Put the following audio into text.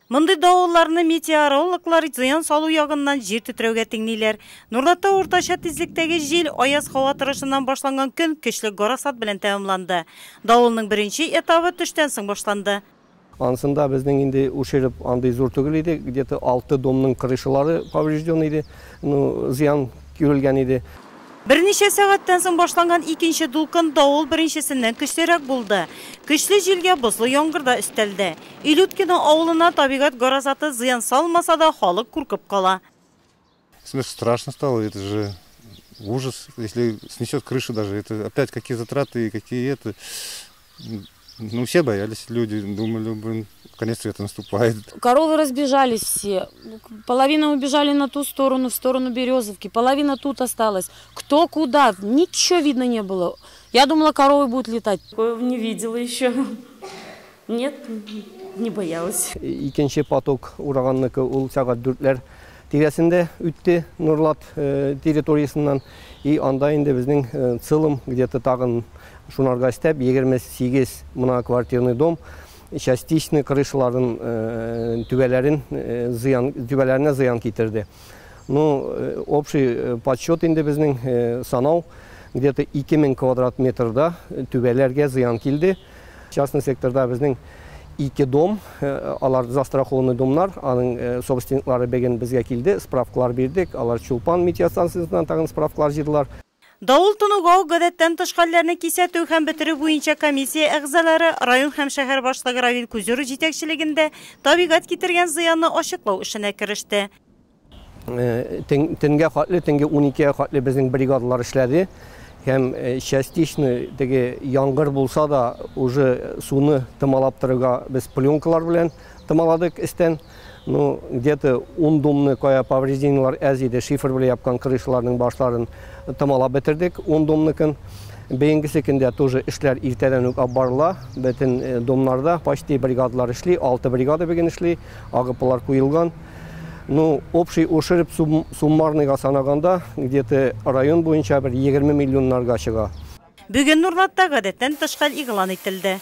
Мындай дауылларны метеорологлар зыян салу ягыннан жер тетрәүгә тиңниләр. Нурлатта уртача тизлектәге җил аяз һава торышыннан башланган көн көчле гарасат белән тәмамланды. Дауылның беренче этабы төштән соң башланды. Анысында безнең инде ушерып андый зур түгел иде, где-то 6 домның крышалары поврежден иде, зыян күрелгән иде. Берничә сәгатьтән соң башланган икенче дулкын дауыл беренчесеннән көчлерәк булды. Көчле җилгә бозлы яңгыр да өстәлде. Илюткино авылына табигать гарасаты зыян салмаса да халык куркып кала. Страшно стало, это же ужас, если снесет крышу даже, это опять какие затраты и какие это. Ну, все боялись люди, думали, блин, конец света наступает. Коровы разбежались все. Половина убежали на ту сторону, в сторону Березовки. Половина тут осталась. Кто куда, ничего видно не было. Я думала, коровы будут летать. Такого не видела еще. Нет, не боялась. Икенче поток ураганныкы ул сагат 4-ләр тирәсендә үтте Нурлат территориясыннан. И анда инде безнең цылым где-то тагын шунарга степ 28 мына квартирный дом частично крышаларын түбәләренә зыян китерде. Ну, общий подсчет инде безнең санау где-то 2000 квадрат метрда түбәләргә зыян килде. Частный секторда безнең 2 дом, алар застрахованный домнар, аның собственниклары беген безгә килде, справкалар бирдек, алар Чулпан метеостанциясыннан тагын справкалар җыйдылар. Дауыл тынуга гадәттән тыш хәлләрне кисәтү һәм бетерү буенча комиссия әгъзалары район һәм шәһәр башлыгы Равил Күзеру җитәкчелегендә табигать китергән зыянны ачыклау эшенә кереште. Төнгә хәтле, төнгә 12 хәтле безнең бригадалар эшләде. Һәм частично теге яңгыр булса да уже суны тымалап торырга без пленкалар белән тымаладык истән. Ну, где-то 10 домны кая повреждениялар әз иде, шифр белән япкан крышаларның башларын тымалап бетердек, 10 домныкын. Бейингесе көндә тоже эшләр иртәдән үк барыла. Бөтен домнарда почти бригадалар эшли, 6 бригада беген эшли, агыплар куелган. Ну, общий ушерб суммарныйга санаганда где-то район буенча 20 миллионнарга чыга. Бүген Нурлатта гадәттән тыш хәл игълан ителде.